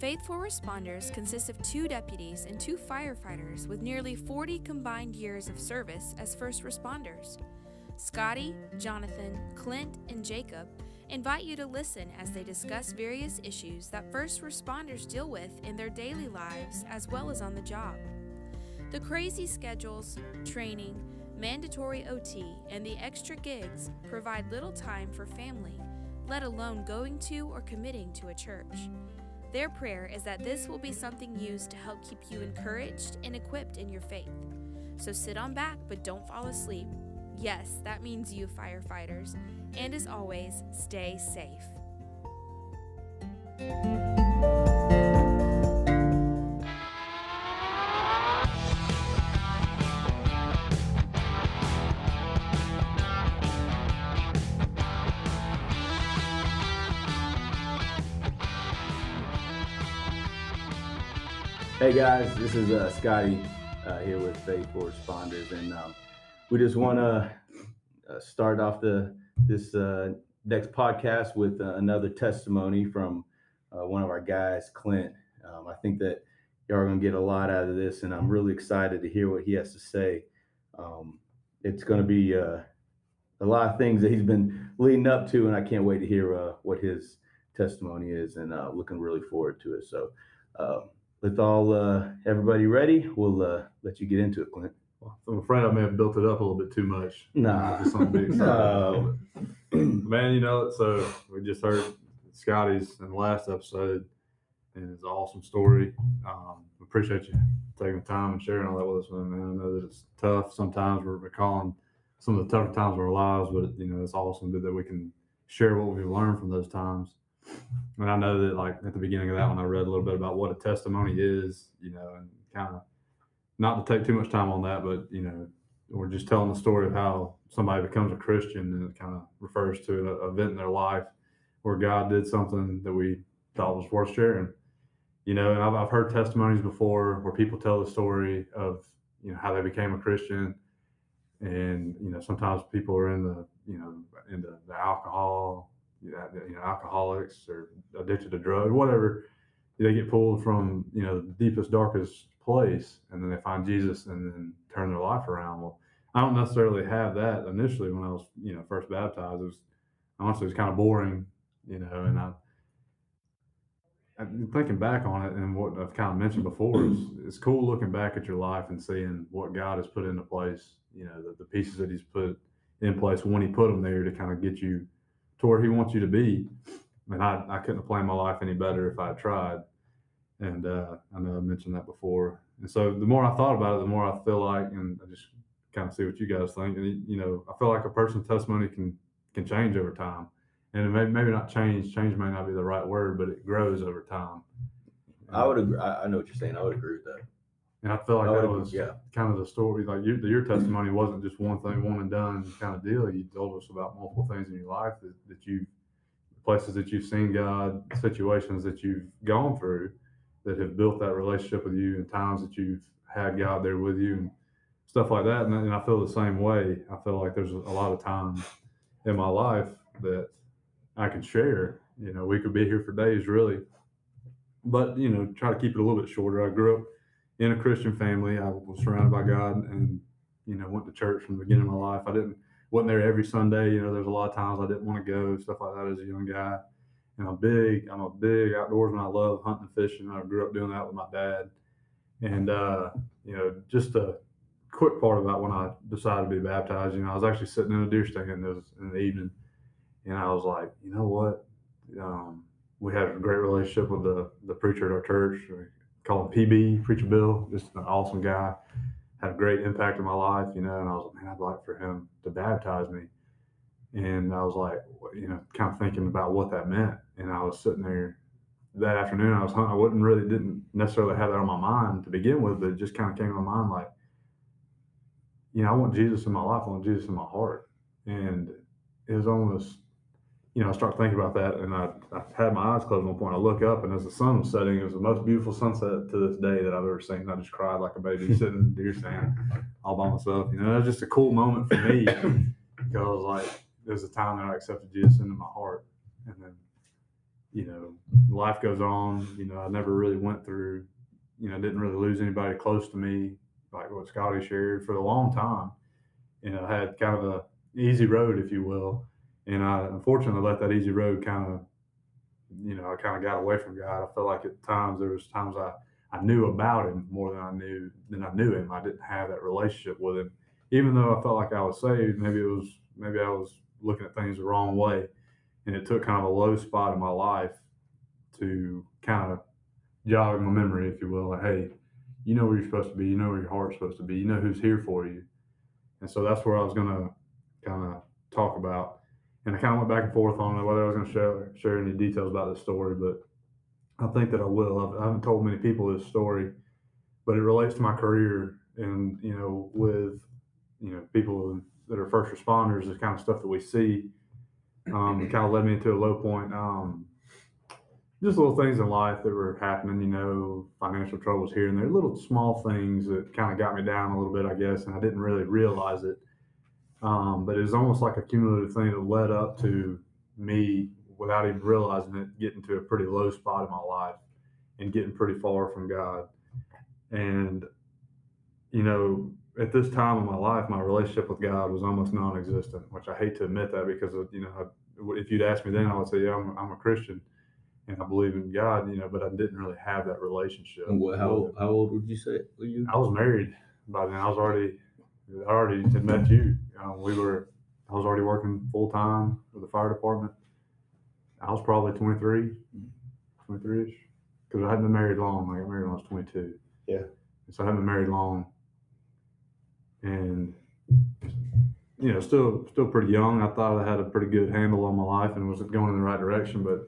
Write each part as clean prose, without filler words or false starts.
Faithful Responders consists of 2 deputies and 2 firefighters with nearly 40 combined years of service as first responders. Scotty, Jonathan, Clint, and Jacob invite you to listen as they discuss various issues that first responders deal with in their daily lives as well as on the job. The crazy schedules, training, mandatory OT, and the extra gigs provide little time for family, let alone going to or committing to a church. Their prayer is that this will be something used to help keep you encouraged and equipped in your faith. So sit on back, but don't fall asleep. Yes, that means you firefighters. And as always, stay safe. Hey guys, this is Scotty here with Faithful Responders, and we just want to start off this next podcast with another testimony from one of our guys, Clint. I think that y'all are going to get a lot out of this, and I'm really excited to hear what he has to say. It's going to be a lot of things that he's been leading up to, and I can't wait to hear what his testimony is, and looking really forward to it. So. With everybody ready, we'll let you get into it, Clint. Well, I'm afraid I may have built it up a little bit too much. Nah. Just something to be excited about. Man, so we just heard Scotty's in the last episode, and it's an awesome story. Appreciate you taking the time and sharing all that with us, man. I know that it's tough. Sometimes we're recalling some of the tougher times of our lives, but it's awesome that we can share what we've learned from those times. And I know that, like, at the beginning of that one, I read a little bit about what a testimony is, and kind of not to take too much time on that, but, we're just telling the story of how somebody becomes a Christian, and it kind of refers to an event in their life where God did something that we thought was worth sharing. And I've heard testimonies before where people tell the story of, how they became a Christian. And, sometimes people are into the alcohol, alcoholics or addicted to drugs, whatever. They get pulled from, the deepest, darkest place, and then they find Jesus and then turn their life around. Well, I don't necessarily have that initially when I was, first baptized. It was kind of boring, and I'm thinking back on it, and what I've kind of mentioned before is it's cool looking back at your life and seeing what God has put into place, the pieces that he's put in place when he put them there to kind of get you to where he wants you to be. And I couldn't have planned my life any better if I had tried. And I know I mentioned that before. And so the more I thought about it, the more I feel like, and I just kind of see what you guys think. And, I feel like a person's testimony can change over time. And it maybe not change. Change may not be the right word, but it grows over time. I would agree. I know what you're saying. I would agree with that. And I feel like that was kind of the story. Like your testimony wasn't just one thing, one and done kind of deal. You told us about multiple things in your life that places that you've seen God, situations that you've gone through that have built that relationship with you, and times that you've had God there with you and stuff like that. And I feel the same way. I feel like there's a lot of times in my life that I can share. We could be here for days, really. But, try to keep it a little bit shorter. I grew up in a Christian family. I was surrounded by God and, went to church from the beginning of my life. Wasn't there every Sunday. There's a lot of times I didn't want to go, stuff like that as a young guy. And I'm a big outdoorsman. I love hunting and fishing. I grew up doing that with my dad. And, just a quick part about when I decided to be baptized, I was actually sitting in a deer stand in the evening. And I was like, you know what? We had a great relationship with the preacher at our church. We call him PB, Preacher Bill, just an awesome guy. Had a great impact in my life, and I was like, man, I'd like for him to baptize me. And I was like, kind of thinking about what that meant. And I was sitting there that afternoon. I was hunting. I didn't necessarily have that on my mind to begin with, but it just kind of came to my mind like, I want Jesus in my life. I want Jesus in my heart. And it was almost, I start thinking about that, and I had my eyes closed at one point. I look up, and as the sun was setting, it was the most beautiful sunset to this day that I've ever seen. I just cried like a baby sitting in the deer stand all by myself. It was just a cool moment for me because, like, it was the time that I accepted Jesus into my heart. And then life goes on. I never really went through, didn't really lose anybody close to me, like what Scotty shared for a long time. I had kind of a easy road, if you will. And I unfortunately let that easy road I kind of got away from God. I felt like at times there was times I knew about him more than I knew him. I didn't have that relationship with him. Even though I felt like I was saved, maybe I was looking at things the wrong way. And it took kind of a low spot in my life to kind of jog my memory, if you will, like, hey, you know where you're supposed to be, you know where your heart's supposed to be, you know who's here for you. And so that's where I was gonna kind of talk about. And I kind of went back and forth on whether I was going to share any details about this story, but I think that I will. I haven't told many people this story, but it relates to my career and, with, people that are first responders, the kind of stuff that we see. It kind of led me into a low point. Just little things in life that were happening, financial troubles here and there, little small things that kind of got me down a little bit, I guess, and I didn't really realize it. But it was almost like a cumulative thing that led up to me, without even realizing it, getting to a pretty low spot in my life and getting pretty far from God. And, at this time in my life, my relationship with God was almost non-existent, which I hate to admit that because, if you'd asked me then, I would say, yeah, I'm a Christian and I believe in God, but I didn't really have that relationship. And how old would you say were you? I was married by then. I already had met you. I was already working full time with the fire department. I was probably 23-ish, because I hadn't been married long. I got married when I was 22. Yeah. And so I hadn't been married long, and still pretty young. I thought I had a pretty good handle on my life and was going in the right direction. But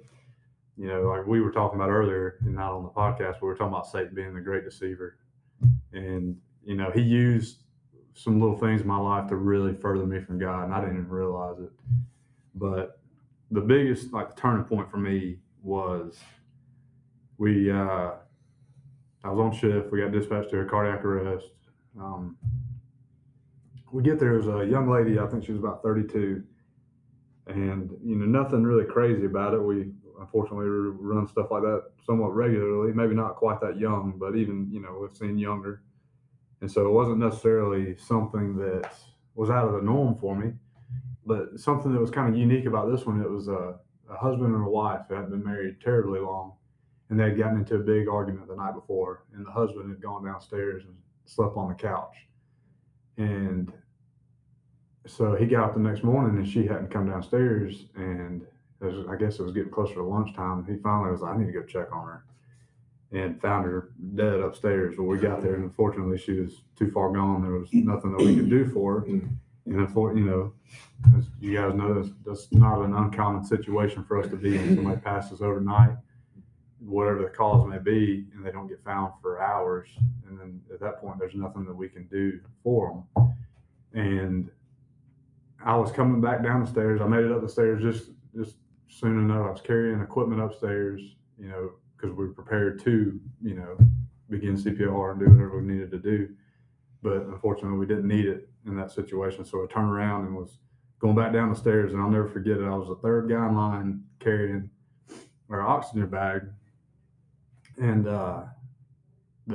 like we were talking about earlier, and not on the podcast, we were talking about Satan being the great deceiver, and he used some little things in my life to really further me from God, and I didn't even realize it. But the biggest, the turning point for me was I was on shift. We got dispatched to a cardiac arrest. We get there as a young lady. I think she was about 32, and nothing really crazy about it. We unfortunately run stuff like that somewhat regularly. Maybe not quite that young, but even we've seen younger. And so it wasn't necessarily something that was out of the norm for me, but something that was kind of unique about this one. It was a husband and a wife who hadn't been married terribly long, and they had gotten into a big argument the night before, and the husband had gone downstairs and slept on the couch. And so he got up the next morning and she hadn't come downstairs, and I guess it was getting closer to lunchtime. He finally was like, I need to go check on her, and found her dead upstairs. Well, we got there, and unfortunately she was too far gone. There was nothing that we could do for her. And as you guys know, that's not an uncommon situation for us to be in. Somebody passes overnight, whatever the cause may be, and they don't get found for hours. And then at that point, there's nothing that we can do for them. And I was coming back down the stairs. I made it up the stairs just soon enough. I was carrying equipment upstairs, because we were prepared to, begin CPR and do whatever we needed to do. But unfortunately, we didn't need it in that situation. So I turned around and was going back down the stairs, and I'll never forget it. I was the third guy in line carrying our oxygen bag, and the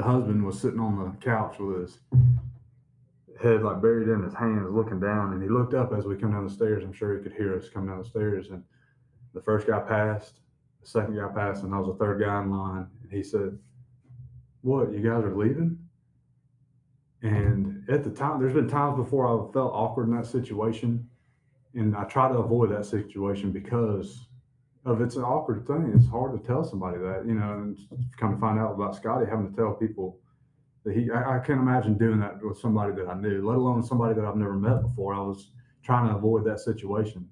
husband was sitting on the couch with his head buried in his hands, looking down, and he looked up as we come down the stairs. I'm sure he could hear us come down the stairs, and the first guy passed, the second guy passed, and I was the third guy in line. And he said, "What, you guys are leaving?" And at the time, there's been times before I felt awkward in that situation, and I try to avoid that situation because of it's an awkward thing. It's hard to tell somebody that, and kind of find out about Scotty having to tell people that I can't imagine doing that with somebody that I knew, let alone somebody that I've never met before. I was trying to avoid that situation,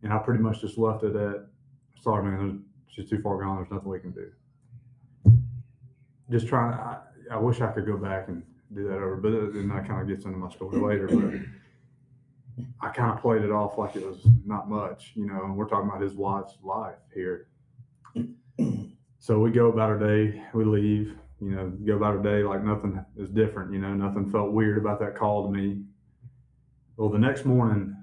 and I pretty much just left it at, sorry, man, she's too far gone. There's nothing we can do. Just trying to, I wish I could go back and do that over, but then that kind of gets into my story later. But I kind of played it off like it was not much, and we're talking about his wife's life here. So we go about our day, we leave, go about our day like nothing is different, nothing felt weird about that call to me. Well, the next morning,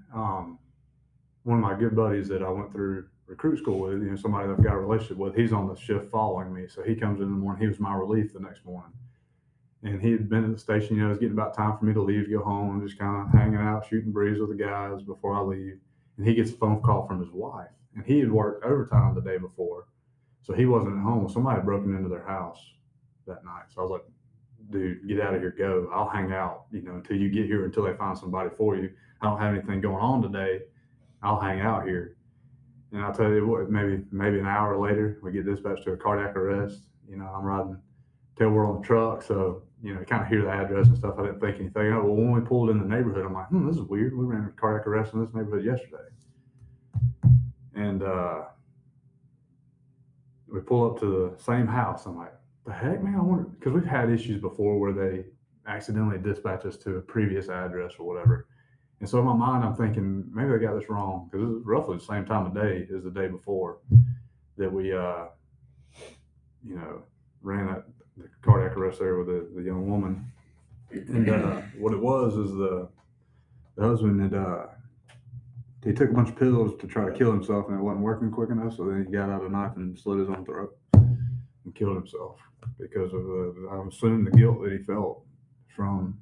one of my good buddies that I went through recruit school with, somebody that I've got a relationship with, he's on the shift following me. So he comes in the morning. He was my relief the next morning. And he had been at the station, it was getting about time for me to leave, to go home. I'm just kind of hanging out, shooting breeze with the guys before I leave. And he gets a phone call from his wife. And he had worked overtime the day before. So he wasn't at home. Somebody had broken into their house that night. So I was like, dude, get out of here, go. I'll hang out, until you get here, until they find somebody for you. I don't have anything going on today. I'll hang out here. And I'll tell you what, maybe an hour later, we get dispatched to a cardiac arrest. I'm riding till we're on the truck. So, kind of hear the address and stuff. I didn't think anything of it. Well, when we pulled in the neighborhood, I'm like, this is weird. We ran a cardiac arrest in this neighborhood yesterday. And we pull up to the same house. I'm like, the heck, man? I wonder, because we've had issues before where they accidentally dispatch us to a previous address or whatever. And so in my mind, I'm thinking, maybe I got this wrong, because it was roughly the same time of day as the day before that we, ran the cardiac arrest there with the young woman. And what it was is the husband had, he took a bunch of pills to try to kill himself, and it wasn't working quick enough. So then he got out a knife and slit his own throat and killed himself because of I'm assuming the guilt that he felt from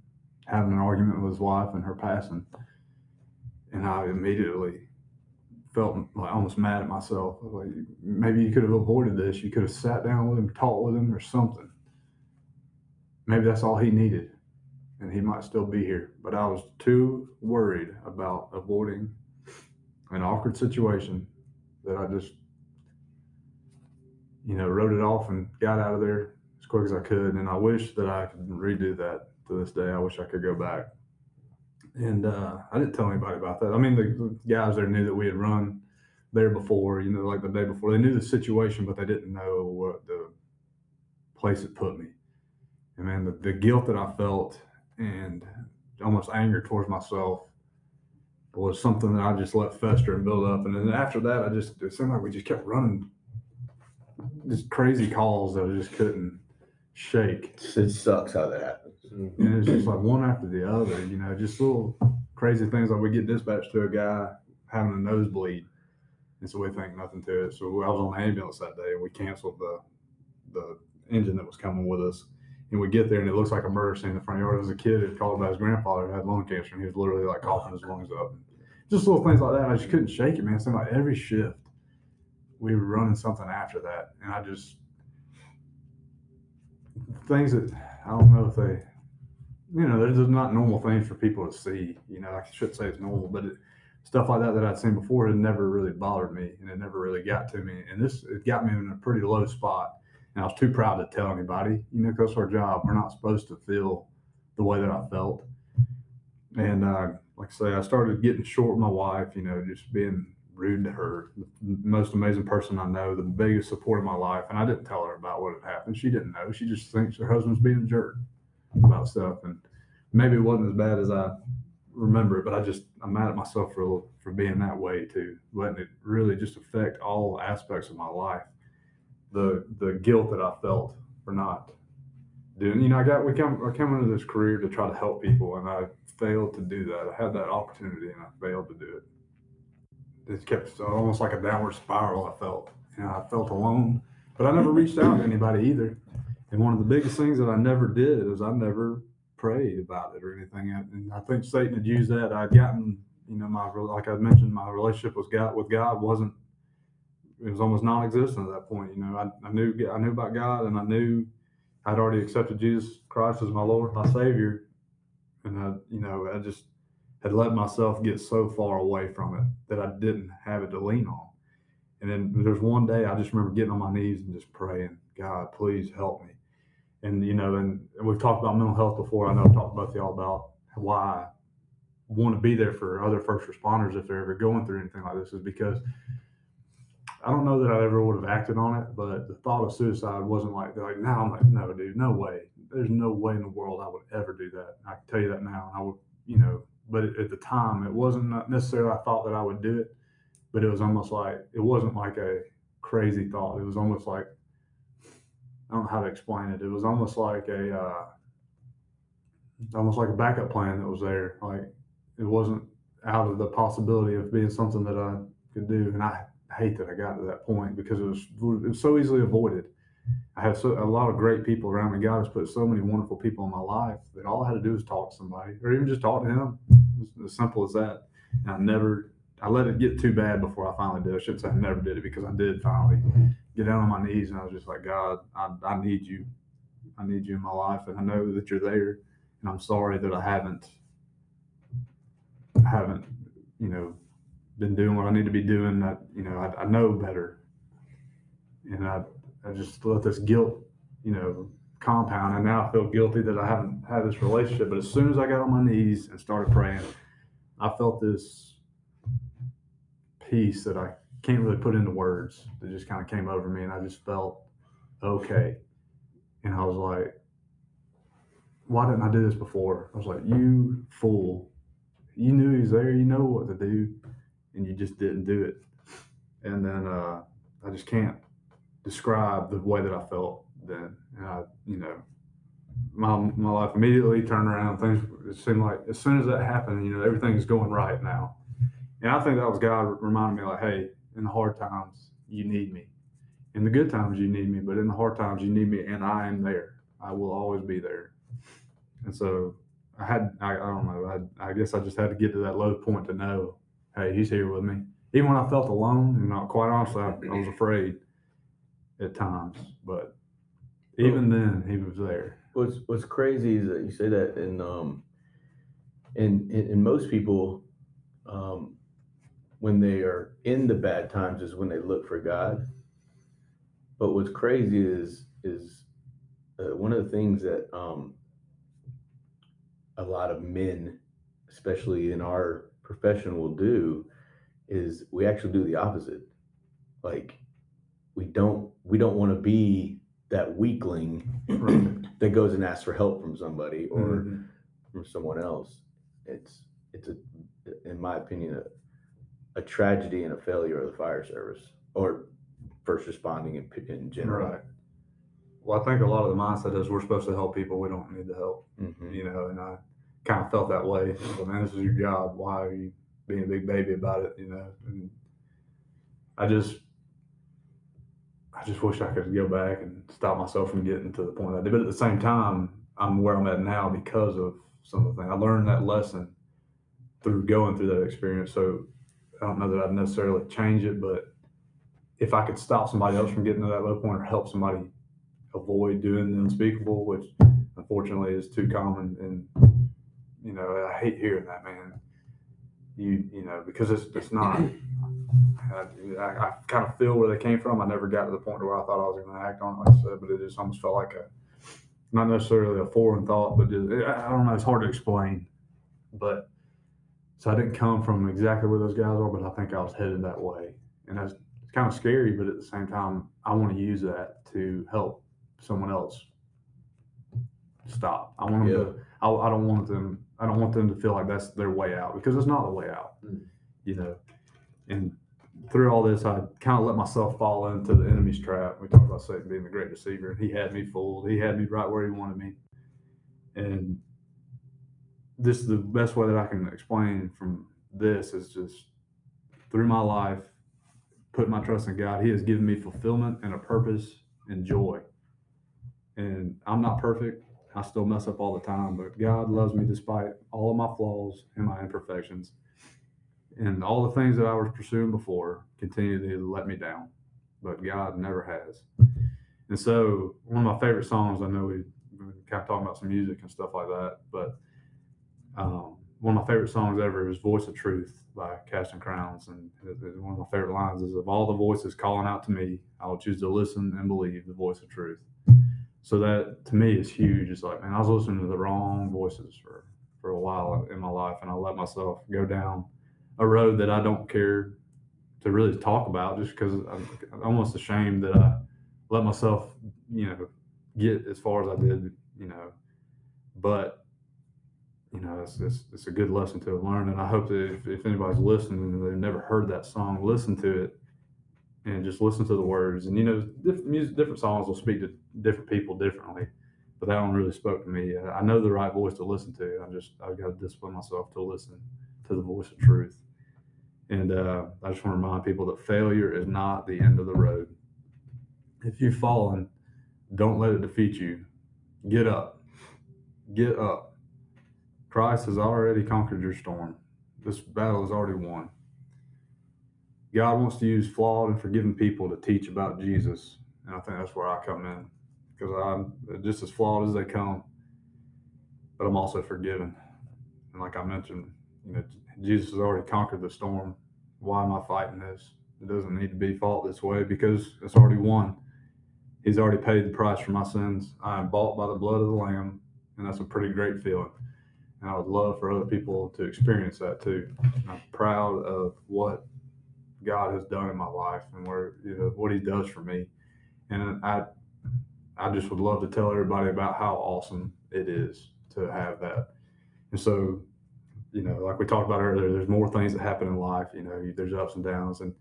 having an argument with his wife and her passing. And I immediately felt like almost mad at myself. Like, maybe you could have avoided this. You could have sat down with him, talked with him, or something. Maybe that's all he needed, and he might still be here. But I was too worried about avoiding an awkward situation that I just, wrote it off and got out of there as quick as I could. And I wish that I could redo that to this day. I wish I could go back. And I didn't tell anybody about that. I mean, the guys there knew that we had run there before, like the day before. They knew the situation, but they didn't know what the place had put me. And man, the guilt that I felt and almost anger towards myself was something that I just let fester and build up. And then after that, it seemed like we just kept running just crazy calls that I just couldn't shake. It sucks how that happens. And it's just like one after the other, just little crazy things. Like we get dispatched to a guy having a nosebleed, and so we think nothing to it. So I was on the ambulance that day, and we canceled the engine that was coming with us. And we get there, and it looks like a murder scene in the front yard. As a kid, it called about his grandfather who had lung cancer, and he was literally like coughing his lungs up. Just little things like that. And I just couldn't shake it, man. It seemed like every shift we were running something after that, and I just things that I don't know if they, there's just not normal things for people to see. I shouldn't say it's normal, but stuff like that I'd seen before had never really bothered me, and it never really got to me. And it got me in a pretty low spot. And I was too proud to tell anybody, because it's our job. We're not supposed to feel the way that I felt. And like I say, I started getting short with my wife, just being rude to her, the most amazing person I know, the biggest support of my life. And I didn't tell her about what had happened. She didn't know. She just thinks her husband's being a jerk about stuff. And maybe it wasn't as bad as I remember it, but I'm mad at myself for being that way too, letting it really just affect all aspects of my life. The guilt that I felt for not doing, I came into this career to try to help people, and I failed to do that. I had that opportunity, and I failed to do it. It kept almost like a downward spiral. I felt, I felt alone, but I never reached out to anybody either. And one of the biggest things that I never did is I never prayed about it or anything. And I think Satan had used that. I'd gotten, like I mentioned, my relationship with God wasn't. It was almost non-existent at that point. I knew about God, and I knew I'd already accepted Jesus Christ as my Lord, my Savior, and I just had let myself get so far away from it that I didn't have it to lean on. And then there's one day I just remember getting on my knees and just praying, God, please help me. And and we've talked about mental health before. I know I've talked about y'all about why I want to be there for other first responders if they're ever going through anything like this, is because I don't know that I ever would have acted on it, but the thought of suicide wasn't now I'm like, no, dude, no way. There's no way in the world I would ever do that. I can tell you that now. And I would, but at the time, it wasn't necessarily I thought that I would do it, but it was almost like, it wasn't like a crazy thought. It was almost like, I don't know how to explain it. It was almost like a backup plan that was there. Like, it wasn't out of the possibility of being something that I could do. And I hate that I got to that point because it was so easily avoided. I have a lot of great people around me. God has put so many wonderful people in my life that all I had to do was talk to somebody, or even just talk to Him. It's as simple as that. And I let it get too bad before I finally did. I shouldn't say I never did it, because I did finally get down on my knees, and I was just like, God, I need you. I need you in my life, and I know that you're there. And I'm sorry that I haven't, been doing what I need to be doing. I know better, and I just let this guilt, compound, and now I feel guilty that I haven't had this relationship. But as soon as I got on my knees and started praying, I felt this peace that I can't really put into words, that just kind of came over me, and I just felt okay. And I was like, why didn't I do this before? I was like, you fool. You knew he was there, you know what to do, and you just didn't do it. And then I just can't describe the way that I felt then. And my life immediately turned around. It seemed like as soon as that happened, everything's going right now. And I think that was God reminding me, like, hey, in the hard times, you need me. In the good times, you need me, but in the hard times, you need me, and I am there. I will always be there. And so I don't know, I guess I just had to get to that low point to know, hey, He's here with me. Even when I felt alone, and quite honestly, I was afraid at times, but even then, He was there. What's crazy is that you say that, and most people, when they are in the bad times is when they look for God. But what's crazy is one of the things that a lot of men, especially in our profession, will do is we actually do the opposite. Like we don't want to be that weakling that goes and asks for help from somebody or from someone else. It's in my opinion a tragedy and a failure of the fire service or first responding in general. Right. Well, I think a lot of the mindset is we're supposed to help people. We don't need the help, and I kind of felt that way. Well, man, this is your job. Why are you being a big baby about it? And I just wish I could go back and stop myself from getting to the point I did. But at the same time, I'm where I'm at now because of some of the things. I learned that lesson through going through that experience. So I don't know that I'd necessarily change it, but if I could stop somebody else from getting to that low point or help somebody avoid doing the unspeakable, which unfortunately is too common, and I hate hearing that, man. Because it's not. I kind of feel where they came from. I never got to the point where I thought I was going to act on it, like I said, but it just almost felt like not necessarily a foreign thought, but just, I don't know. It's hard to explain, but so I didn't come from exactly where those guys are, but I think I was headed that way, and it's kind of scary. But at the same time, I want to use that to help someone else stop. I want them to. I don't want them to feel like that's their way out, because it's not the way out. And through all this, I kind of let myself fall into the enemy's trap. We talked about Satan being the great deceiver. He had me fooled. He had me right where he wanted me. And this is the best way that I can explain from this is just through my life, put my trust in God. He has given me fulfillment and a purpose and joy. And I'm not perfect. I still mess up all the time, but God loves me despite all of my flaws and my imperfections. And all the things that I was pursuing before continue to let me down, but God never has. And so one of my favorite songs, I know we've been kind of talking about some music and stuff like that, but one of my favorite songs ever is Voice of Truth by Casting Crowns. And one of my favorite lines is, of all the voices calling out to me, I will choose to listen and believe the voice of truth. So that to me is huge. It's like, man, I was listening to the wrong voices for a while in my life, and I let myself go down a road that I don't care to really talk about, just because I'm almost ashamed that I let myself, get as far as I did, but it's a good lesson to learn. And I hope that if anybody's listening and they've never heard that song, listen to it and just listen to the words. And, different songs will speak to different people differently, but that one really spoke to me. I know the right voice to listen to. I've got to discipline myself to listen to the voice of truth. And I just want to remind people that failure is not the end of the road. If you've fallen, don't let it defeat you. Get up. Get up. Christ has already conquered your storm. This battle is already won. God wants to use flawed and forgiven people to teach about Jesus. And I think that's where I come in, because I'm just as flawed as they come, but I'm also forgiven. And like I mentioned, Jesus has already conquered the storm. Why am I fighting this? It doesn't need to be fought this way, because it's already won. He's already paid the price for my sins. I am bought by the blood of the Lamb, and that's a pretty great feeling. And I would love for other people to experience that too. I'm proud of what God has done in my life and what He does for me. And I just would love to tell everybody about how awesome it is to have that. And so, like we talked about earlier, there's more things that happen in life. There's ups and downs. And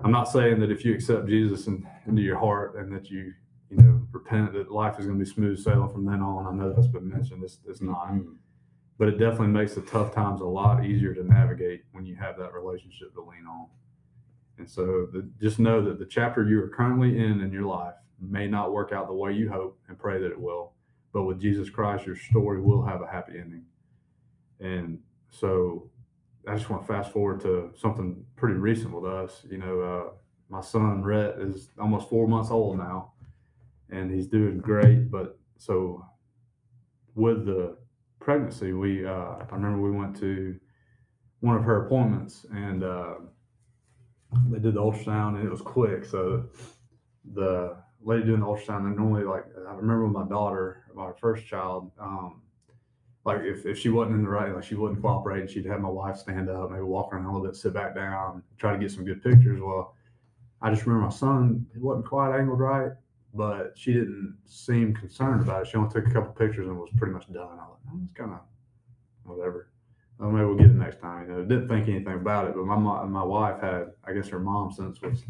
I'm not saying that if you accept Jesus into your heart and that you repent, that life is going to be smooth sailing from then on. I know that's been mentioned. It's not. Mm-hmm. But it definitely makes the tough times a lot easier to navigate when you have that relationship to lean on. And so just know that the chapter you are currently in your life may not work out the way you hope, and pray that it will. But with Jesus Christ, your story will have a happy ending. And so I just want to fast forward to something pretty recent with us. My son, Rhett, is almost 4 months old now, and he's doing great. But so with the pregnancy, I remember we went to one of her appointments, and they did the ultrasound, and it was quick. So the lady doing the ultrasound, they normally, I remember with my daughter, my first child, if she wasn't in the right, she wasn't cooperating, she'd have my wife stand up, maybe walk around a little bit, sit back down, try to get some good pictures. Well, I just remember my son, he wasn't quite angled right, but she didn't seem concerned about it. She only took a couple pictures and was pretty much done. I was like, it's kind of whatever. Well, maybe we'll get it next time. Didn't think anything about it. But my wife had, I guess her mom sense was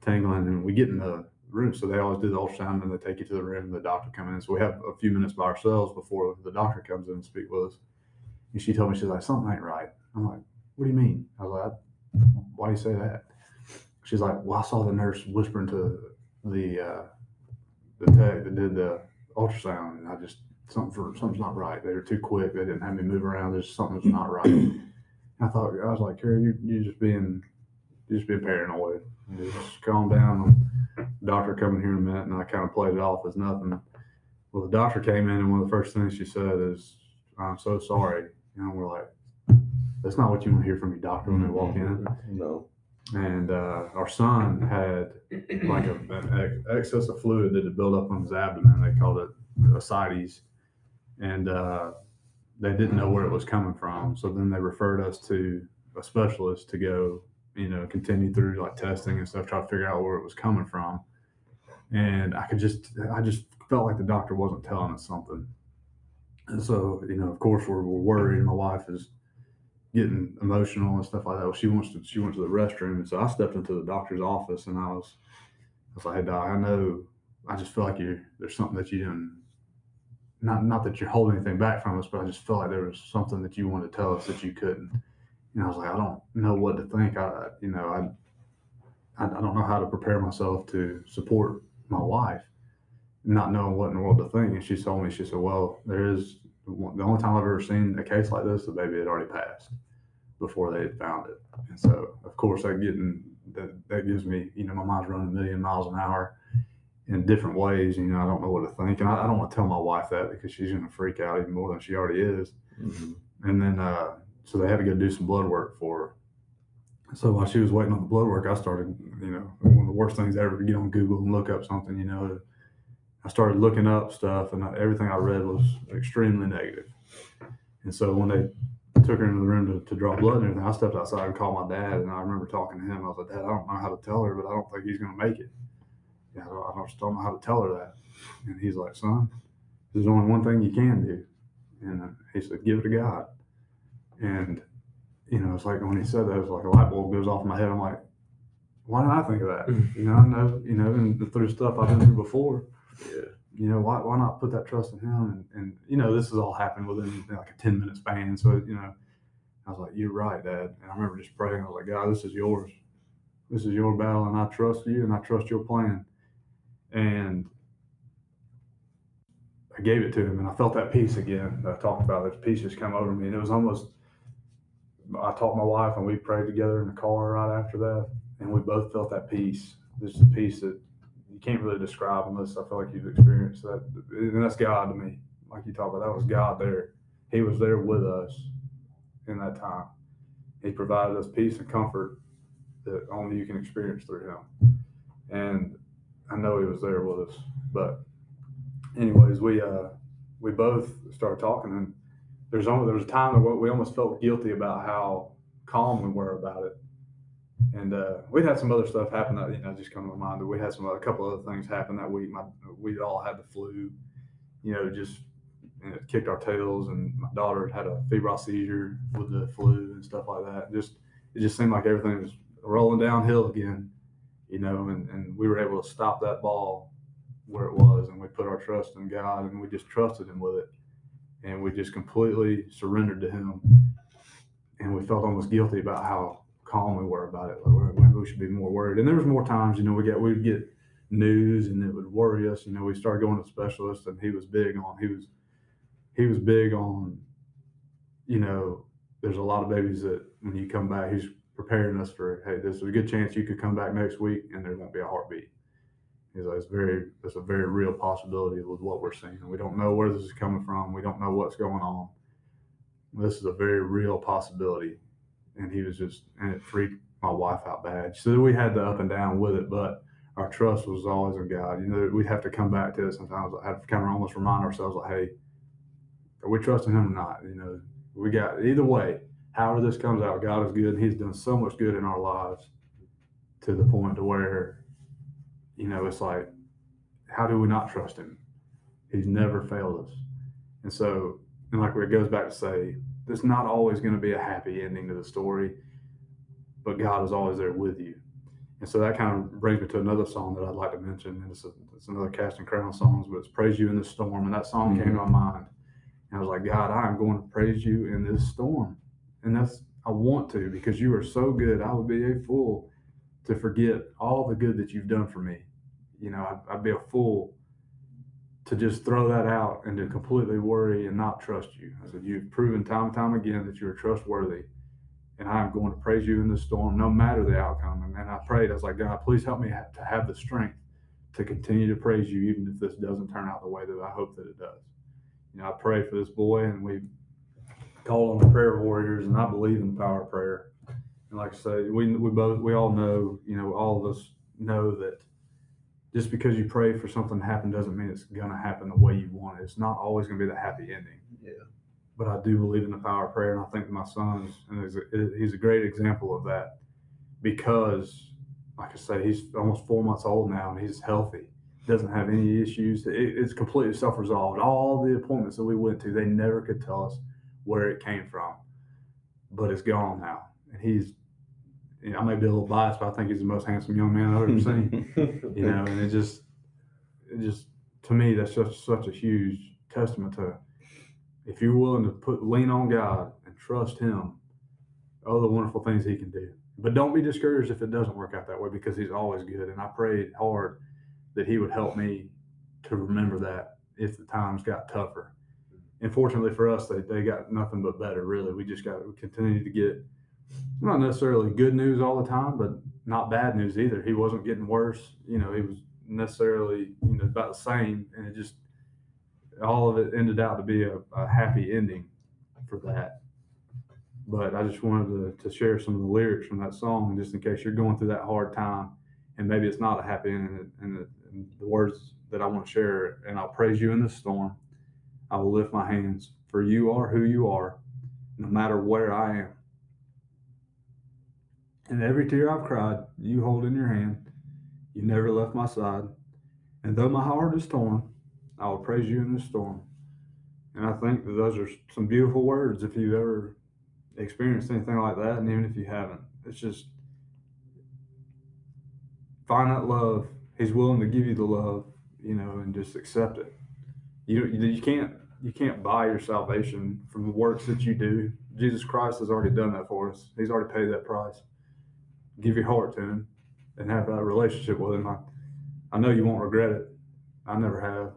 tingling, and we get in the room. So they always do the ultrasound, and they take you to the room, and the doctor comes in. So we have a few minutes by ourselves before the doctor comes in and speak with us. And she told me, she's like, something ain't right. I'm like, what do you mean? I was like, why do you say that? She's like, well, I saw the nurse whispering to the tech that did the ultrasound, and I just, something's not right. They were too quick. They didn't have me move around. There's something that's not right. And I was like, Carrie, you're just being paranoid. Just calm down. The doctor coming here in a minute, and I kind of played it off as nothing. Well, the doctor came in, and one of the first things she said is, I'm so sorry. We're like, that's not what you want to hear from your doctor when they walk in. No. And our son had an excess of fluid that had built up on his abdomen. They called it ascites. And they didn't know where it was coming from. So then they referred us to a specialist to go, continue through testing and stuff, try to figure out where it was coming from. And I just felt like the doctor wasn't telling us something. And so, of course we're worried. My wife is getting emotional and stuff like that. Well, she went to the restroom. And so I stepped into the doctor's office, and I was like, hey doc, I just feel like there's something that you didn't, not that you're holding anything back from us, but I just felt like there was something that you wanted to tell us that you couldn't. And I was like, I don't know what to think. I don't know how to prepare myself to support my wife, not knowing what in the world to think. And she told me, she said, well, the only time I've ever seen a case like this, the baby had already passed before they had found it. And so, of course, that gives me, my mind's running a million miles an hour in different ways. I don't know what to think. And I don't want to tell my wife that, because she's going to freak out even more than she already is. Mm-hmm. And then, so they had to go do some blood work for her. So while she was waiting on the blood work, I started, one of the worst things ever, to get on Google and look up something, I started looking up stuff, and everything I read was extremely negative. And so when they took her into the room to draw blood and everything, I stepped outside and called my dad, and I remember talking to him. I was like, Dad, I don't know how to tell her, but I don't think he's going to make it. I just don't know how to tell her that. And he's like, son, there's only one thing you can do. And he said, give it to God. And, it's like when he said that, it was like a light bulb goes off in my head. I'm like, why didn't I think of that? I know, and through stuff I've been through before, why not put that trust in him? And this has all happened within like a 10-minute span. So, I was like, "You're right, Dad." And I remember just praying. I was like, "God, this is yours. This is your battle, and I trust you, and I trust your plan." And I gave it to him, and I felt that peace again that I talked about. That peace just come over me, and it was almost. I talked to my wife, and we prayed together in the car right after that, and we both felt that peace. This is a peace that you can't really describe unless I feel like you've experienced that, and that's God to me. Like you talk about, that was God there. He was there with us in that time. He provided us peace and comfort that only you can experience through Him. And I know He was there with us. But anyways, we both started talking, and there was a time that we almost felt guilty about how calm we were about it. And we'd had some other stuff happen that just come to my mind. That we had a couple other things happen that week. We all had the flu, just and it kicked our tails, and my daughter had a febrile seizure with the flu and stuff like that. It just seemed like everything was rolling downhill again, and we were able to stop that ball where it was, and we put our trust in God, and we just trusted Him with it, and we just completely surrendered to Him, and we felt almost guilty about how calm we were about it. Like maybe we should be more worried. And there was more times, we'd get news and it would worry us. We started going to specialists, and he was big on there's a lot of babies that when you come back, he's preparing us for, hey, there's a good chance you could come back next week and there won't be a heartbeat. He's like, it's a very real possibility with what we're seeing. And we don't know where this is coming from. We don't know what's going on. This is a very real possibility. And and it freaked my wife out bad. So we had the up and down with it, but our trust was always in God. We'd have to come back to it sometimes. I have to kind of almost remind ourselves, like, hey, are we trusting Him or not? We got either way, however this comes out, God is good, and He's done so much good in our lives to the point to where, it's like, how do we not trust Him? He's never failed us. And so, and like it goes back to say, there's not always going to be a happy ending to the story, but God is always there with you. And so that kind of brings me to another song that I'd like to mention. And it's another Casting Crowns songs, but it's Praise You in the Storm. And that song came to my mind. And I was like, God, I am going to praise you in this storm. And I want to, because you are so good. I would be a fool to forget all the good that you've done for me. I'd be a fool to just throw that out and to completely worry and not trust you. I said, you've proven time and time again that you are trustworthy. And I am going to praise you in this storm, no matter the outcome. And I prayed, I was like, God, please help me to have the strength to continue to praise you, even if this doesn't turn out the way that I hope that it does. I prayed for this boy, and we called on the prayer warriors, and I believe in the power of prayer. And like I say, we all know, all of us know that just because you pray for something to happen doesn't mean it's going to happen the way you want it. It's not always going to be the happy ending. Yeah. But I do believe in the power of prayer, and I think my son he's a great example of that, because, like I say, he's almost 4 months old now, and he's healthy. Doesn't have any issues. It's completely self-resolved. All the appointments that we went to, they never could tell us where it came from, but it's gone now. And I may be a little biased, but I think he's the most handsome young man I've ever seen. And it just to me, that's just such a huge testament to, if you're willing to lean on God and trust Him, all the wonderful things He can do. But don't be discouraged if it doesn't work out that way, because He's always good. And I prayed hard that He would help me to remember that if the times got tougher. And fortunately for us, they got nothing but better, really. We continue to get, not necessarily good news all the time, but not bad news either. He wasn't getting worse. He was necessarily, about the same. And it just, all of it ended out to be a happy ending for that. But I just wanted to share some of the lyrics from that song, just in case you're going through that hard time, and maybe it's not a happy ending, and the words that I want to share. And I'll praise you in the storm. I will lift my hands, for you are who you are, no matter where I am. And every tear I've cried, you hold in your hand. You never left my side. And though my heart is torn, I will praise you in the storm. And I think that those are some beautiful words if you've ever experienced anything like that. And even if you haven't, it's just find that love. He's willing to give you the love, and just accept it. You can't buy your salvation from the works that you do. Jesus Christ has already done that for us. He's already paid that price. Give your heart to him and have that relationship with him. I know you won't regret it. I never have.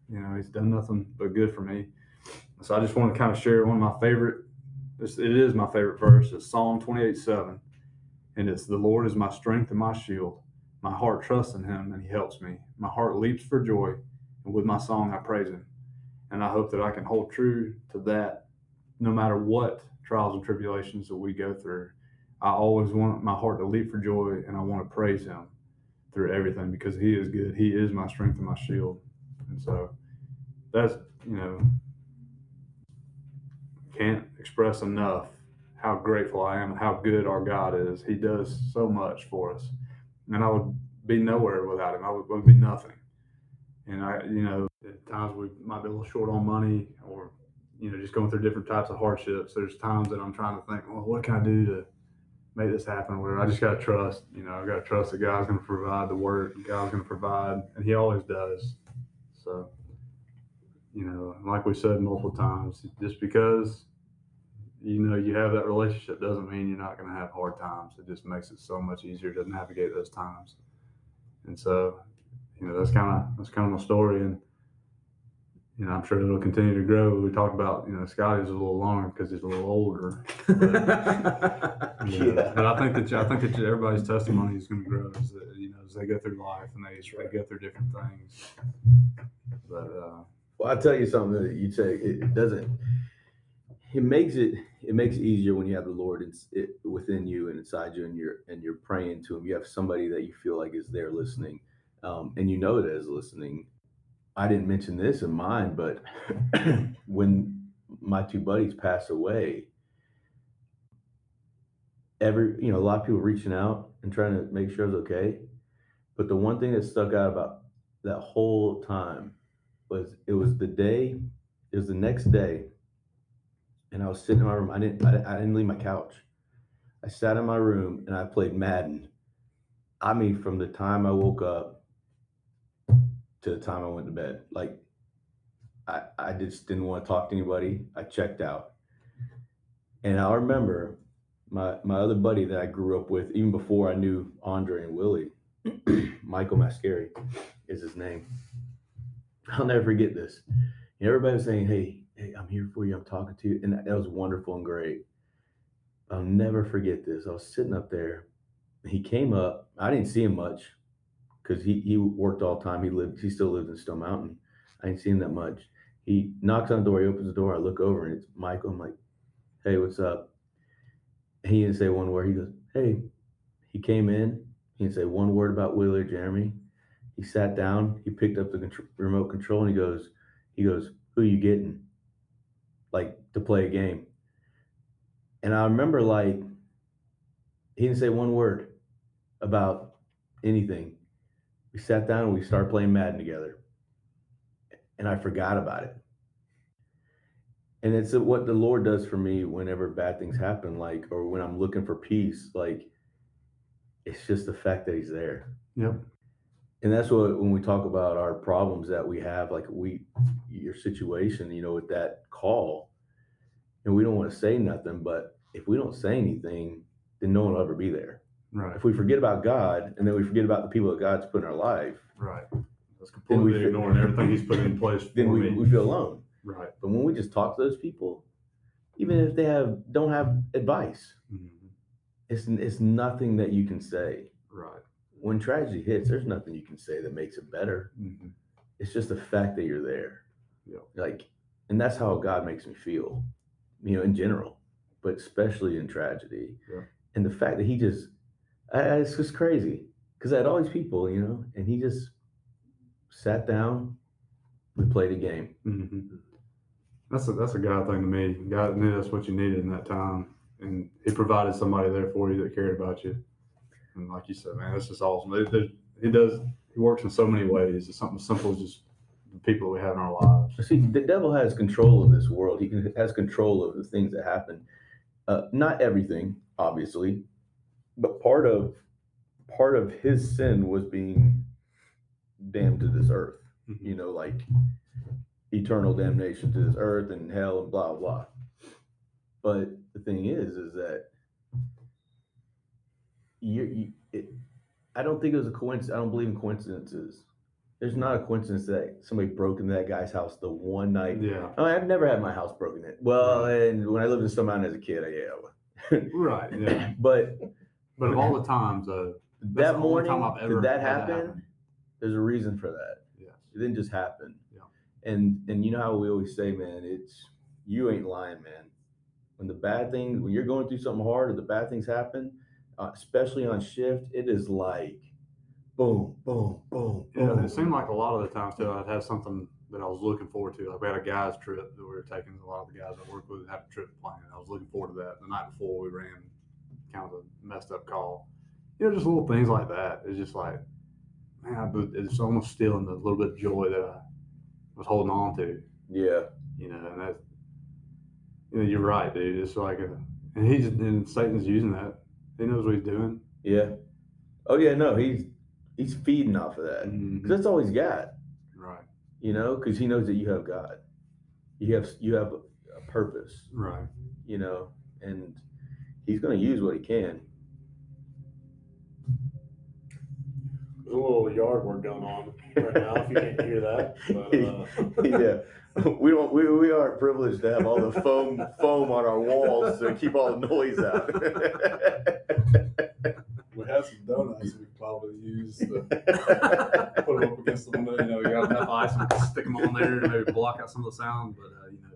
You know, he's done nothing but good for me. So I just want to kind of share one of my favorite, it is my favorite verse. It's Psalm 28:7. And it's, the Lord is my strength and my shield. My heart trusts in him and he helps me. My heart leaps for joy. And with my song, I praise him. And I hope that I can hold true to that no matter what trials and tribulations that we go through. I always want my heart to leap for joy, and I want to praise him through everything because he is good. He is my strength and my shield. And so that's, you know, can't express enough how grateful I am and how good our God is. He does so much for us. And I would be nowhere without him. I would be nothing. And at times we might be a little short on money, or, just going through different types of hardships. There's times that I'm trying to think, well, what can I do to make this happen? Where I just got to trust, I got to trust that God's going to provide the work, God's going to provide, and he always does. So, like we said multiple times, just because, you have that relationship doesn't mean you're not going to have hard times. It just makes it so much easier to navigate those times. And so, that's kind of my story. And, I'm sure it'll continue to grow. We talked about, Scotty's a little longer because he's a little older. But, but I think that everybody's testimony is going to grow as they go through life and they go through different things. But well, I'll tell you something that you say. It makes it easier when you have the Lord within you and inside you, and you're praying to him. You have somebody that you feel like is there listening, and that is listening. I didn't mention this in mine, but when my two buddies passed away, a lot of people reaching out and trying to make sure it's okay. But the one thing that stuck out about that whole time was it was the next day, and I was sitting in my room. I didn't leave my couch. I sat in my room and I played Madden. I mean, from the time I woke up to the time I went to bed, like I just didn't want to talk to anybody. I checked out. And I remember my other buddy that I grew up with, even before I knew Andre and Willie, Michael Mascari is his name. I'll never forget this. Everybody was saying, hey, I'm here for you. I'm talking to you. And that was wonderful and great. I'll never forget this. I was sitting up there. He came up. I didn't see him much because he worked all the time. He still lived in Stone Mountain. I didn't see him that much. He knocks on the door. He opens the door. I look over and it's Michael. I'm like, hey, what's up? He didn't say one word. He goes, hey. He came in. He didn't say one word about Willie or Jeremy. He sat down. He picked up the remote control and he goes, who you getting? Like, to play a game. And I remember, like, he didn't say one word about anything. We sat down and we started playing Madden together. And I forgot about it. And it's what the Lord does for me whenever bad things happen, like, or when I'm looking for peace, like, it's just the fact that he's there. Yep. And that's what, when we talk about our problems that we have, like your situation, with that call, and we don't want to say nothing, but if we don't say anything, then no one will ever be there. Right. If we forget about God and then we forget about the people that God's put in our life, right, that's completely ignoring everything he's put in place. Then we feel alone. Right. But when we just talk to those people, even if they don't have advice, it's nothing that you can say. Right. When tragedy hits, there's nothing you can say that makes it better. Mm-hmm. It's just the fact that you're there. Yeah. Like, and that's how God makes me feel, in general, but especially in tragedy. Yeah. And the fact that he just, it's just crazy because I had all these people, and he just sat down, we played a game. Mm-hmm. That's a God thing to me. God knew that's what you needed in that time, and he provided somebody there for you that cared about you. And like you said, man, that's just awesome. He works in so many ways. It's something simple as just the people that we have in our lives. See, the devil has control of this world. He has control of the things that happen. Not everything, obviously, but part of his sin was being damned to this earth. Mm-hmm. Like eternal damnation to this earth and hell and blah blah. But the thing is that I don't think it was a coincidence. I don't believe in coincidences. There's not a coincidence that somebody broke into that guy's house the one night. Yeah. I mean, I've never had my house broken in. Well, Right. and when I lived in Stone Mountain as a kid, Right. Yeah. But of all the times, that morning, did that happen? There's a reason for that. Yes. It didn't just happen. Yeah. And you know how we always say, man, you ain't lying, man. When you're going through something hard or the bad things happen, especially on shift, it is like boom, boom, boom, Yeah, boom. it seemed like a lot of the times too, I'd have something that I was looking forward to. Like we had a guys trip that we were taking. A lot of the guys I work with had a trip planned. I was looking forward to that. The night before we ran kind of a messed up call. Just little things like that. It's just like, man, but it's almost stealing the little bit of joy that I was holding on to. Yeah. And that, you're right, dude. It's like and Satan's using that. He knows what he's doing. Yeah. Oh yeah, no, he's feeding off of that because that's all he's got. Right. Because he knows that you have God. You have a purpose. Right. And he's going to use what he can. There's a little yard work going on right now, if you can't hear that. But, Yeah, we aren't privileged to have all the foam on our walls to keep all the noise out. we have some donuts we could probably use to put them up against the window. You got enough ice and stick them on there to maybe block out some of the sound. But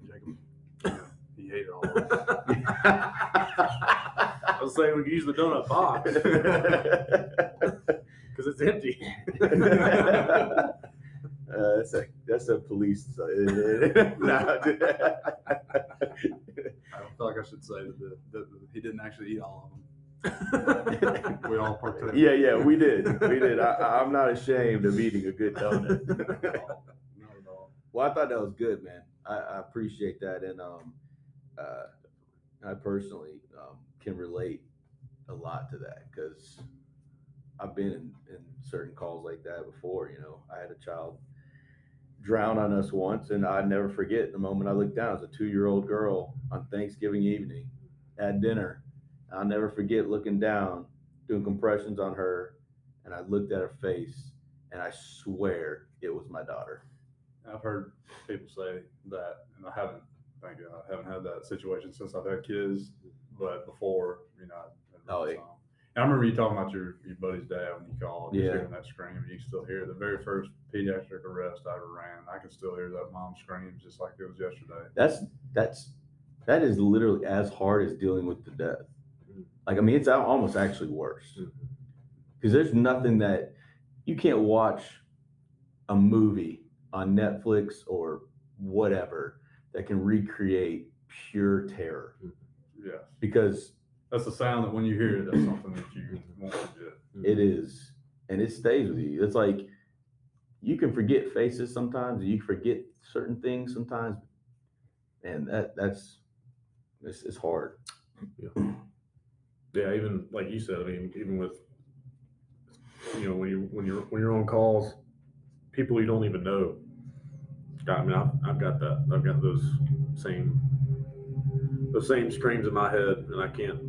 Jacob, he hated all of it. I was saying we could use the donut box because it's empty. That's a police. I feel like I should say that he didn't actually eat all of them. We all partook. Yeah, we did. I'm not ashamed of eating a good donut. Not at all. Well, I thought that was good, man. I appreciate that, and I personally can relate a lot to that because I've been in certain calls like that before. I had a child drown on us once, and I'd never forget the moment I looked down. It was a 2-year-old girl on Thanksgiving evening at dinner. I'll never forget looking down, doing compressions on her, and I looked at her face, and I swear it was my daughter. I've heard people say that, and I haven't. Thank you. I haven't had that situation since I've had kids, but before, And I remember you talking about your buddy's dad when you called, just hearing that scream, and you can still hear it. The very first pediatric arrest I ever ran, I can still hear that mom scream just like it was yesterday. That is literally as hard as dealing with the death. It's almost actually worse because there's nothing that you can't watch a movie on Netflix or whatever that can recreate pure terror. Yes. Because that's the sound that when you hear it, that's something that you won't forget. It is. And it stays with you. It's like you can forget faces sometimes, you forget certain things sometimes. And it's hard. Yeah, even like you said, even with when you're on calls, people you don't even know. I've got that. I've got those same screams in my head, and I can't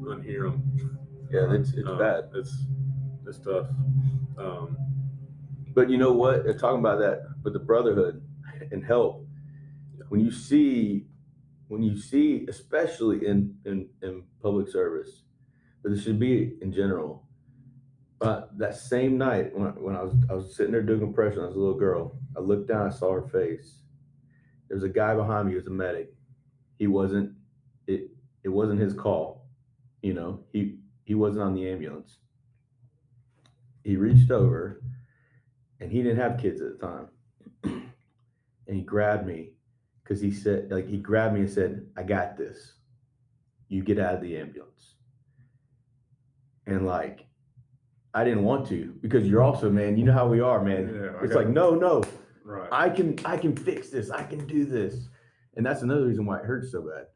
unhear them. Yeah, it's bad. It's tough. But you know what? They're talking about that with the brotherhood and help. When you see, especially in public service, but it should be in general. That same night when I was sitting there doing compression, I was a little girl. I looked down, I saw her face. There was a guy behind me. He was a medic. It wasn't his call. He wasn't on the ambulance. He reached over, and he didn't have kids at the time. And he grabbed me because he grabbed me and said, "I got this. You get out of the ambulance." And I didn't want to because you're also, man, you know how we are, man. Yeah, it's like, no. Right. I can fix this. I can do this. And that's another reason why it hurts so bad.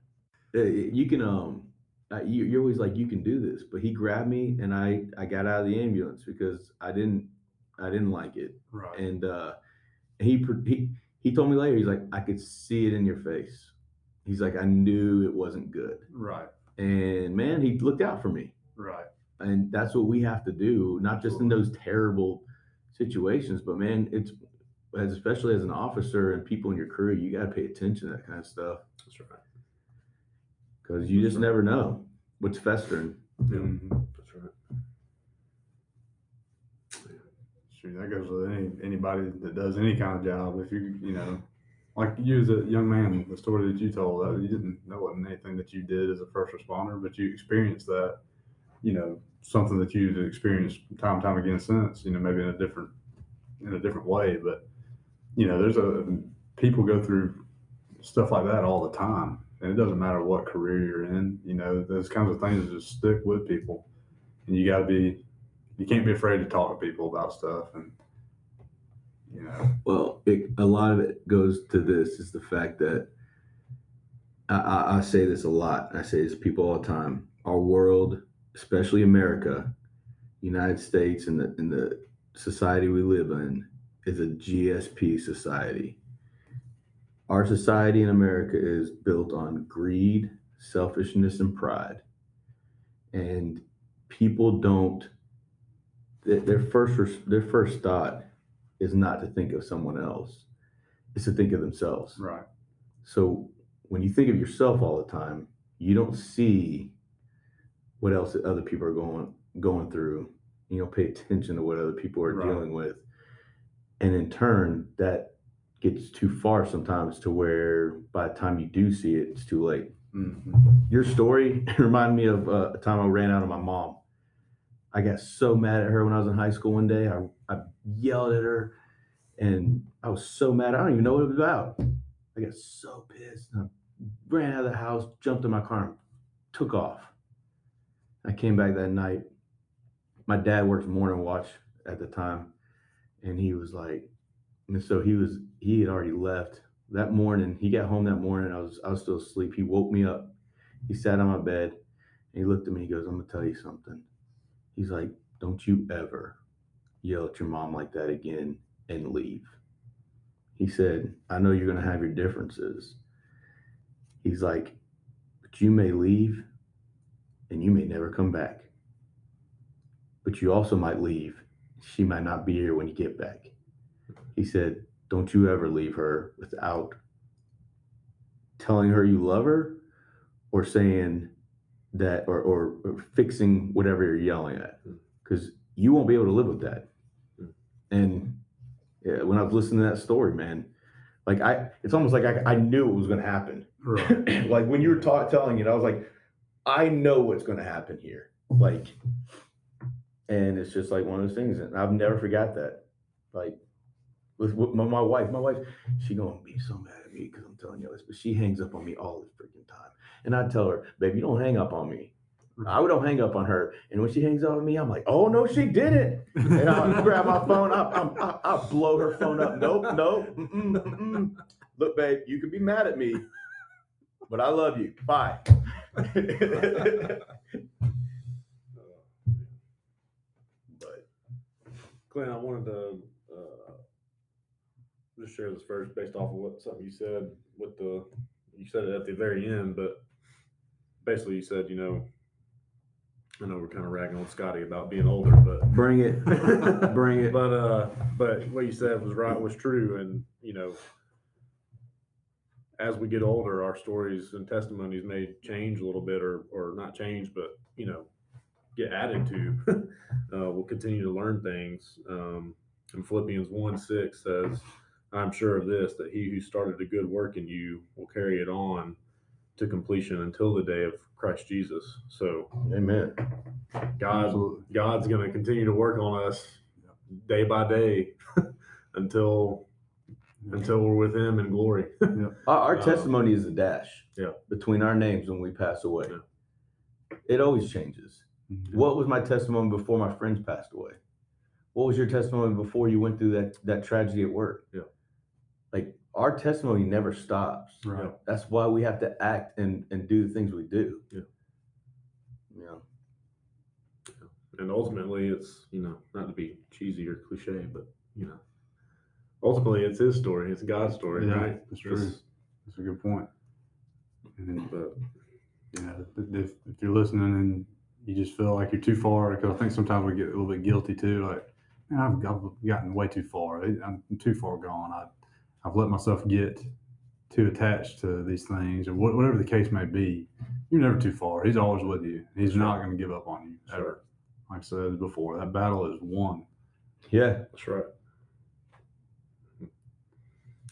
You can, you're always like, you can do this, but he grabbed me and I got out of the ambulance because I didn't like it. Right. And he told me later, he's like, I could see it in your face. he's like, I knew it wasn't good. Right. And man, he looked out for me. Right. And that's what we have to do, not just in those terrible situations, but man, especially as an officer and people in your crew, you got to pay attention to that kind of stuff. That's right. Because you just never know what's festering. Yeah, that's right. Shoot, that goes with anybody that does any kind of job. If you know, like you as a young man, the story that you told, you didn't know wasn't anything that you did as a first responder, but you experienced that, you know, something that you've experienced time and time again since, you know, maybe in a different way. But, you know, people go through stuff like that all the time. And it doesn't matter what career you're in, you know, those kinds of things just stick with people. And you can't be afraid to talk to people about stuff. And, you know. Well, a lot of it goes to this is the fact that I say this a lot. I say this to people all the time. Our world, especially America, United States, and the society we live in, is a GSP society. Our society in America is built on greed, selfishness, and pride. And people don't. Their first thought is not to think of someone else; it's to think of themselves. Right. So when you think of yourself all the time, you don't see what else other people are going through. You don't pay attention to what other people are dealing with, and in turn, that gets too far sometimes to where by the time you do see it, it's too late. Mm-hmm. Your story reminded me of a time I ran out on my mom. I got so mad at her when I was in high school one day. I yelled at her, and I was so mad. I don't even know what it was about. I got so pissed. And I ran out of the house, jumped in my car, and took off. I came back that night. My dad worked morning watch at the time, and he was like, and so he had already left that morning. He got home that morning. I was still asleep. He woke me up. He sat on my bed, and he looked at me. He goes, "I'm gonna tell you something." He's like, "Don't you ever yell at your mom like that again and leave." He said, "I know you're gonna have your differences." He's like, "But you may leave, and you may never come back. But you also might leave. She might not be here when you get back." He said, "Don't you ever leave her without telling her you love her or saying that or fixing whatever you're yelling at, because you won't be able to live with that." And yeah, when I was listening to that story, man, like it's almost like I knew it was going to happen. Right. Like when you were telling it, I was like, I know what's going to happen here. Like, and it's just like one of those things, and I've never forgot that. Like, with my wife, she gonna be so mad at me because I'm telling you this, but she hangs up on me all the freaking time. And I tell her, "Babe, you don't hang up on me." I don't hang up on her. And when she hangs up on me, I'm like, "Oh no, she didn't." And I'll grab my phone up, I'll blow her phone up. Nope. Look, babe, you can be mad at me, but I love you. Bye. But Clint, I wanted to just share this first based off of something you said you said it at the very end, but basically you said, you know, I know we're kind of ragging on Scotty about being older, but bring it. But what you said was true, and you know, as we get older, our stories and testimonies may change a little bit, or not change, but you know, get added to. We'll continue to learn things. And Philippians 1:6 says, "I'm sure of this, that he who started a good work in you will carry it on to completion until the day of Christ Jesus." So, amen. God's going to continue to work on us day by day until we're with Him in glory. Our testimony is a dash. Yeah. Between our names when we pass away. Yeah. It always changes. Mm-hmm. What was my testimony before my friends passed away? What was your testimony before you went through that tragedy at work? Yeah. Like, our testimony never stops. Right. That's why we have to act and do the things we do. Yeah. Yeah. And ultimately, it's, you know, not to be cheesy or cliche, but, you know, ultimately it's His story. It's God's story, right? That's true. That's a good point. And But if you're listening and you just feel like you're too far, because I think sometimes we get a little bit guilty too. Like, man, I've gotten way too far. I'm too far gone. I've let myself get too attached to these things, or whatever the case may be. You're never too far. He's always with you. He's That's not right. going to give up on you That's ever. Like I said before, that battle is won. Yeah. that's right.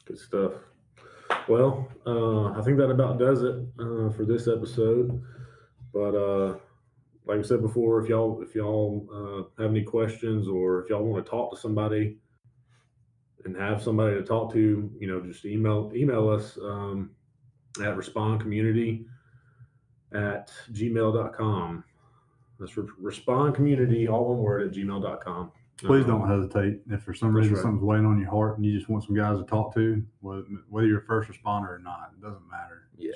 Good stuff. Well, I think that about does it for this episode. But like I said before, if y'all have any questions, or if y'all want to talk to somebody and have somebody to talk to, just email us at respondcommunity@gmail.com. That's respondcommunity, all one word, at gmail.com. Please don't hesitate. If for some That's reason right. something's weighing on your heart and you just want some guys to talk to, whether you're a first responder or not, it doesn't matter. Yeah.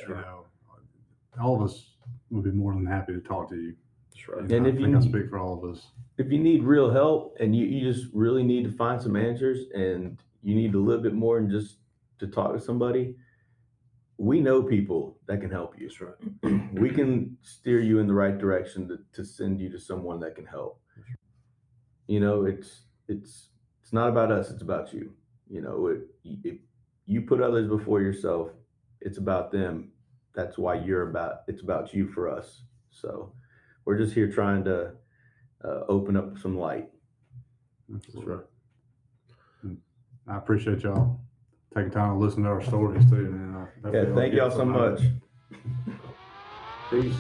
All of us would be more than happy to talk to you. That's right. And I if think you I need- speak for all of us. If you need real help and you just really need to find some answers and you need a little bit more than just to talk to somebody, we know people that can help you. That's right. We can steer you in the right direction to send you to someone that can help. It's not about us, it's about you. If you put others before yourself, it's about them. That's why it's about you for us. So we're just here trying to open up some light. That's right. I appreciate y'all taking time to listen to our stories too, man. Yeah, thank y'all so much. Peace.